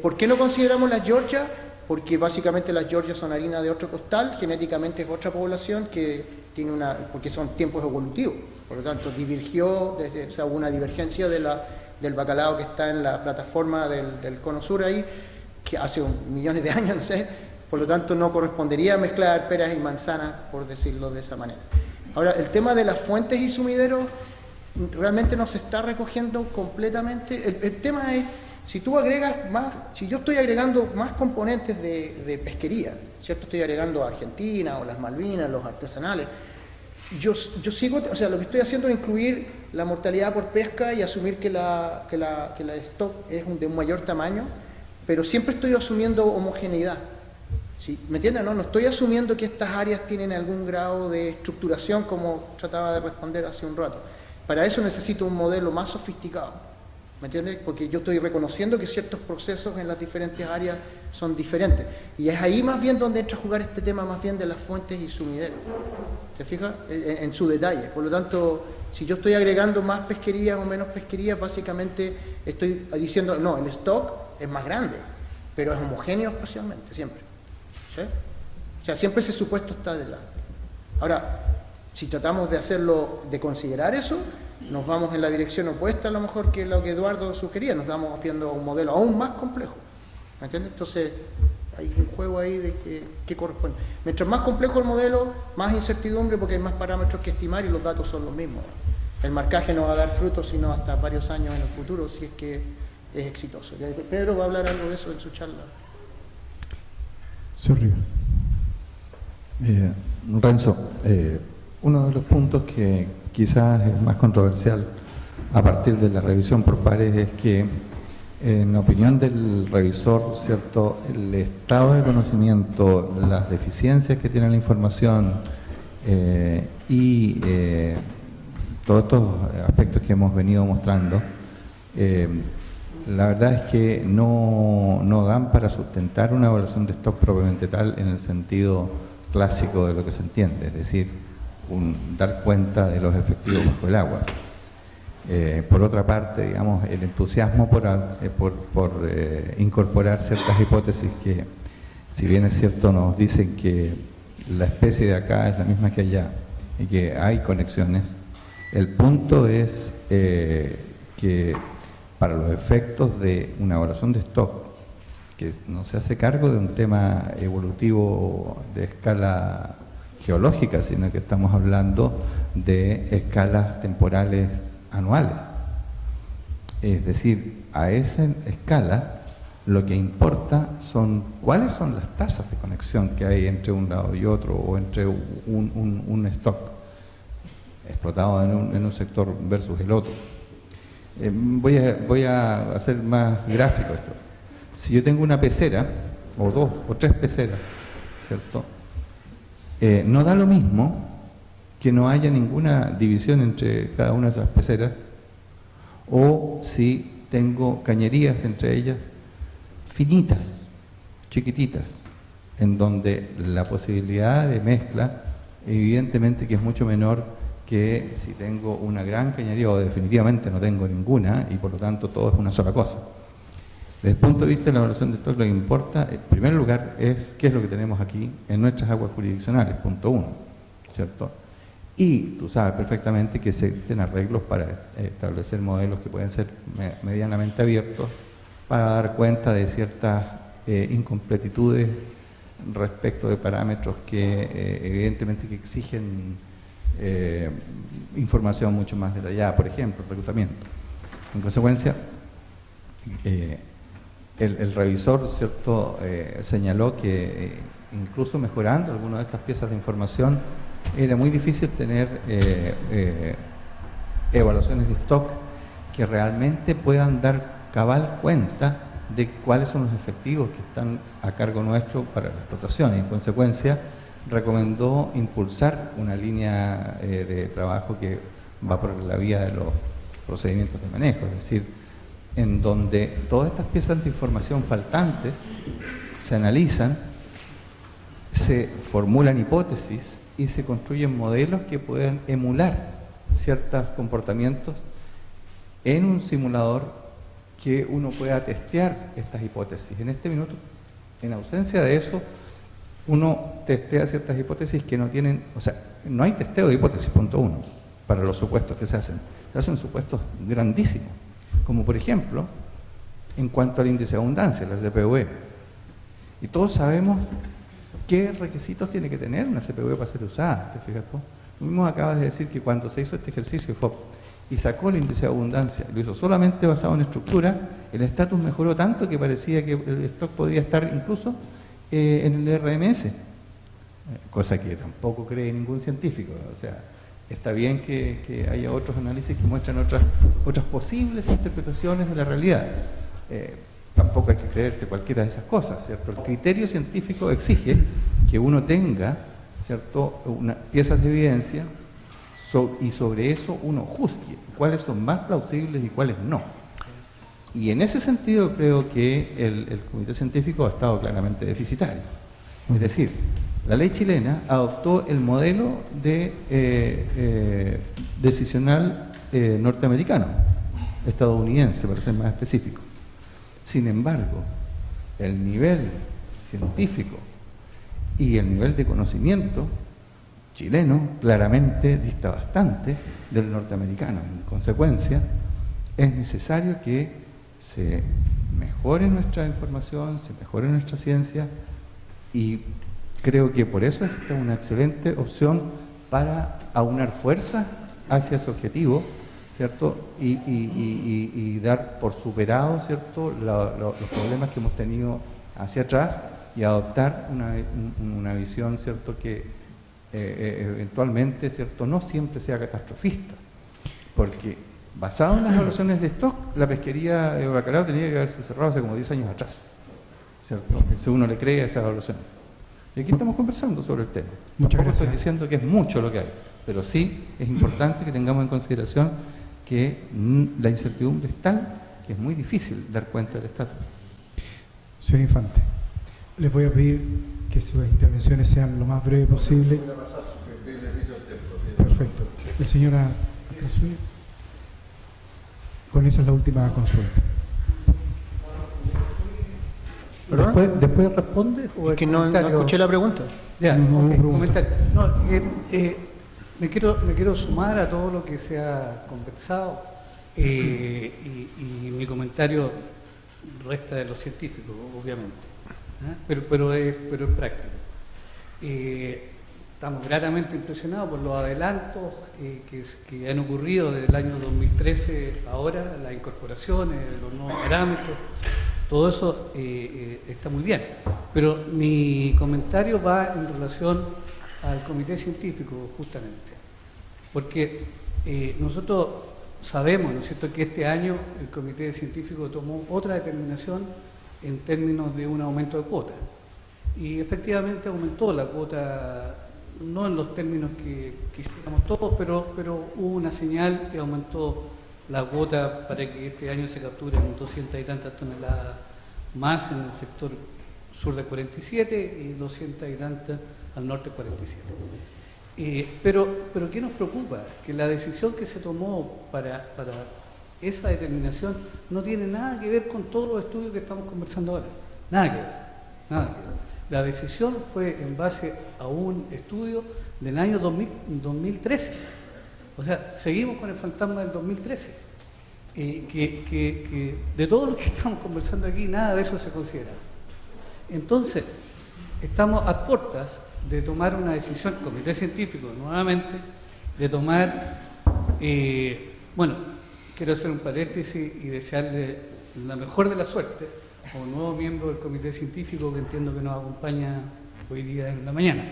¿Por qué no consideramos las Georgia? Porque básicamente las Georgia son harina de otro costal, genéticamente es otra población que tiene porque son tiempos evolutivos, por lo tanto divergió, o sea, hubo una divergencia del bacalao que está en la plataforma del cono sur ahí, que hace millones de años, no sé, por lo tanto no correspondería a mezclar peras y manzanas, por decirlo de esa manera. Ahora, el tema de las fuentes y sumideros realmente no se está recogiendo completamente. El tema es, si tú agregas más, si yo estoy agregando más componentes de pesquería, ¿cierto? Estoy agregando a Argentina o las Malvinas, los artesanales, yo sigo, o sea, lo que estoy haciendo es incluir la mortalidad por pesca y asumir que la stock es de un mayor tamaño, pero siempre estoy asumiendo homogeneidad. ¿Sí? ¿Me entiendes? No estoy asumiendo que estas áreas tienen algún grado de estructuración como trataba de responder hace un rato. Para eso necesito un modelo más sofisticado. ¿Me entiendes? Porque yo estoy reconociendo que ciertos procesos en las diferentes áreas son diferentes. Y es ahí más bien donde entra a jugar este tema más bien de las fuentes y sumideros. ¿Te fijas? En su detalle. Por lo tanto, si yo estoy agregando más pesquerías o menos pesquerías, básicamente estoy diciendo, no, el stock es más grande, pero es homogéneo espacialmente, siempre. ¿Sí? O sea, siempre ese supuesto está de lado. Ahora, si tratamos de hacerlo, de considerar eso, nos vamos en la dirección opuesta a lo mejor que lo que Eduardo sugería, nos vamos haciendo un modelo aún más complejo. ¿Me entiendes? Entonces, hay un juego ahí de qué corresponde. Mientras más complejo el modelo, más incertidumbre porque hay más parámetros que estimar y los datos son los mismos. El marcaje no va a dar frutos sino hasta varios años en el futuro si es que es exitoso. Pedro va a hablar algo de eso en su charla. Señor Rivas. Renzo, uno de los puntos que quizás es más controversial a partir de la revisión por pares es que, en opinión del revisor, ¿cierto?, el estado de conocimiento, las deficiencias que tiene la información y todos estos aspectos que hemos venido mostrando, la verdad es que no dan para sustentar una evaluación de stock propiamente tal en el sentido clásico de lo que se entiende, es decir, dar cuenta de los efectivos bajo el agua. Por otra parte, digamos, el entusiasmo por incorporar ciertas hipótesis que, si bien es cierto, nos dicen que la especie de acá es la misma que allá y que hay conexiones, el punto es que para los efectos de una evaluación de stock, que no se hace cargo de un tema evolutivo de escala geológica, sino que estamos hablando de escalas temporales anuales. Es decir, a esa escala lo que importa son cuáles son las tasas de conexión que hay entre un lado y otro, o entre un stock explotado en un sector versus el otro. Voy a hacer más gráfico esto. Si yo tengo una pecera, o dos, o tres peceras, ¿cierto? No da lo mismo que no haya ninguna división entre cada una de esas peceras, o si tengo cañerías entre ellas finitas, chiquititas, en donde la posibilidad de mezcla evidentemente que es mucho menor que si tengo una gran cañería, o definitivamente no tengo ninguna, y por lo tanto todo es una sola cosa. Desde el punto de vista de la evaluación de stock, lo que importa, en primer lugar, es qué es lo que tenemos aquí en nuestras aguas jurisdiccionales, punto uno, ¿cierto? Y tú sabes perfectamente que existen arreglos para establecer modelos que pueden ser medianamente abiertos para dar cuenta de ciertas incompletitudes respecto de parámetros que evidentemente que exigen información mucho más detallada, por ejemplo, el reclutamiento. En consecuencia, el revisor, ¿cierto?, señaló que incluso mejorando algunas de estas piezas de información era muy difícil tener evaluaciones de stock que realmente puedan dar cabal cuenta de cuáles son los efectivos que están a cargo nuestro para la explotación, y en consecuencia recomendó impulsar una línea de trabajo que va por la vía de los procedimientos de manejo, es decir, en donde todas estas piezas de información faltantes se analizan, se formulan hipótesis y se construyen modelos que pueden emular ciertos comportamientos en un simulador que uno pueda testear estas hipótesis. En este minuto, en ausencia de eso, uno testea ciertas hipótesis que no tienen, o sea, no hay testeo de hipótesis, punto uno, para los supuestos que se hacen. Se hacen supuestos grandísimos, como por ejemplo, en cuanto al índice de abundancia, la CPV. Y todos sabemos qué requisitos tiene que tener una CPV para ser usada, ¿te fijas tú? Tú mismo acabas de decir que cuando se hizo este ejercicio FOP y sacó el índice de abundancia, lo hizo solamente basado en estructura, el estatus mejoró tanto que parecía que el stock podría estar incluso en el RMS, cosa que tampoco cree ningún científico. O sea, está bien que haya otros análisis que muestran otras posibles interpretaciones de la realidad. Tampoco hay que creerse cualquiera de esas cosas, ¿cierto? El criterio científico exige que uno tenga, ¿cierto?, piezas de evidencia y sobre eso uno juzgue cuáles son más plausibles y cuáles no. Y en ese sentido creo que el comité científico ha estado claramente deficitario. Es decir, la ley chilena adoptó el modelo de decisional norteamericano, estadounidense, para ser más específico. Sin embargo, el nivel científico y el nivel de conocimiento chileno claramente dista bastante del norteamericano. En consecuencia, es necesario que se mejore nuestra información, se mejore nuestra ciencia, y creo que por eso esta es una excelente opción para aunar fuerzas hacia ese objetivo, ¿cierto? Y dar por superado, ¿cierto?, los problemas que hemos tenido hacia atrás, y adoptar una visión, ¿cierto?, que eventualmente, ¿cierto?, no siempre sea catastrofista, porque basado en las evaluaciones de stock, la pesquería de bacalao tenía que haberse cerrado hace como 10 años atrás, ¿cierto?, si uno le cree a esas evaluaciones. Y aquí estamos conversando sobre el tema. Muchas gracias. Estoy diciendo que es mucho lo que hay, pero sí es importante que tengamos en consideración que la incertidumbre es tal que es muy difícil dar cuenta del estatus. Señor Infante, les voy a pedir que sus intervenciones sean lo más breve posible. Perfecto. El señor Atrasuyo, con esa es la última consulta. ¿Después responde? ¿O Es que no escuché la pregunta. Ya, No, ok, pregunta. comentario. Me quiero sumar a todo lo que se ha conversado, y mi comentario resta de lo científico, obviamente, ¿eh? pero es práctico. Estamos gratamente impresionados por los adelantos que han ocurrido desde el año 2013 ahora, las incorporaciones, los nuevos parámetros. Todo eso está muy bien, pero mi comentario va en relación al comité científico, justamente, porque nosotros sabemos, ¿no es cierto?, que este año el comité científico tomó otra determinación en términos de un aumento de cuota, y efectivamente aumentó la cuota, no en los términos que quisiéramos todos, pero hubo una señal que aumentó la cuota para que este año se capturen 200 y tantas toneladas más en el sector sur de 47 y 200 y tantas al norte 47. Pero ¿qué nos preocupa? Que la decisión que se tomó para esa determinación no tiene nada que ver con todos los estudios que estamos conversando ahora. Nada que ver, nada que ver. La decisión fue en base a un estudio del año 2013. O sea, seguimos con el fantasma del 2013, que de todo lo que estamos conversando aquí, nada de eso se considera. Entonces, estamos a puertas de tomar una decisión, comité científico nuevamente, de tomar, bueno, quiero hacer un paréntesis y desearle la mejor de la suerte a un nuevo miembro del comité científico que entiendo que nos acompaña hoy día en la mañana, ¿no?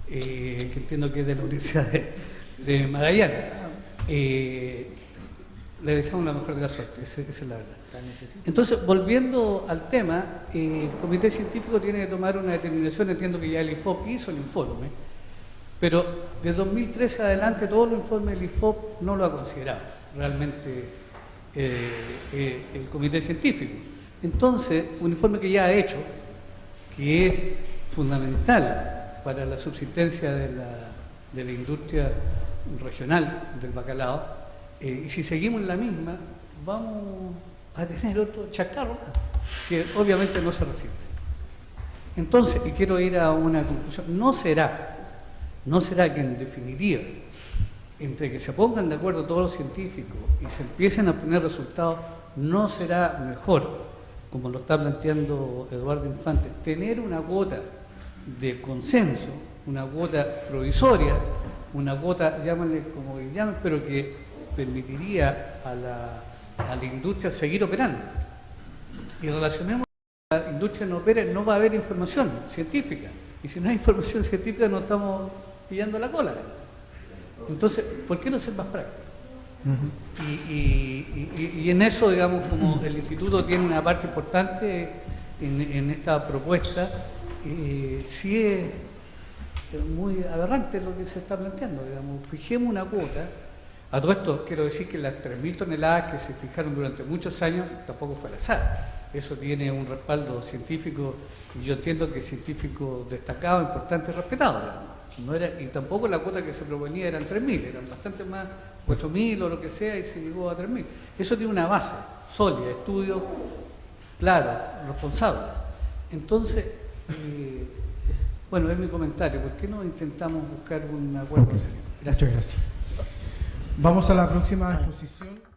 Que entiendo que es de la Universidad de Magallanes. Le deseamos la mejor de la suerte, esa es la verdad. Entonces, volviendo al tema, el comité científico tiene que tomar una determinación. Entiendo que ya el IFOP hizo el informe, pero de 2013 adelante todos los informes del IFOP no lo ha considerado realmente el comité científico. Entonces, un informe que ya ha hecho, que es fundamental para la subsistencia de la industria regional del bacalao, y si seguimos en la misma, vamos a tener otro chacarro que obviamente no se resiste. Entonces, y quiero ir a una conclusión, no será que en definitiva, entre que se pongan de acuerdo todos los científicos y se empiecen a obtener resultados, no será mejor, como lo está planteando Eduardo Infante, tener una cuota de consenso, una cuota provisoria, una cuota, llámenle como que llamen, pero que permitiría a la industria seguir operando. Y relacionemos que la industria no opere, no va a haber información científica. Y si no hay información científica, nos estamos pillando la cola. Entonces, ¿por qué no ser más práctico? Y en eso, digamos, como el instituto tiene una parte importante en esta propuesta, sí es muy aberrante lo que se está planteando, digamos. Fijemos una cuota A todo esto quiero decir que las 3.000 toneladas que se fijaron durante muchos años tampoco fue al azar. Eso tiene un respaldo científico, y yo entiendo que científico destacado, importante y respetado. No era, y tampoco la cuota que se proponía eran 3.000, eran bastante más, 4.000 o lo que sea, y se llegó a 3.000. Eso tiene una base sólida, estudios claros, responsables. Entonces, bueno, es mi comentario. ¿Por qué no intentamos buscar un acuerdo? Muchas gracias. Vamos a la próxima exposición.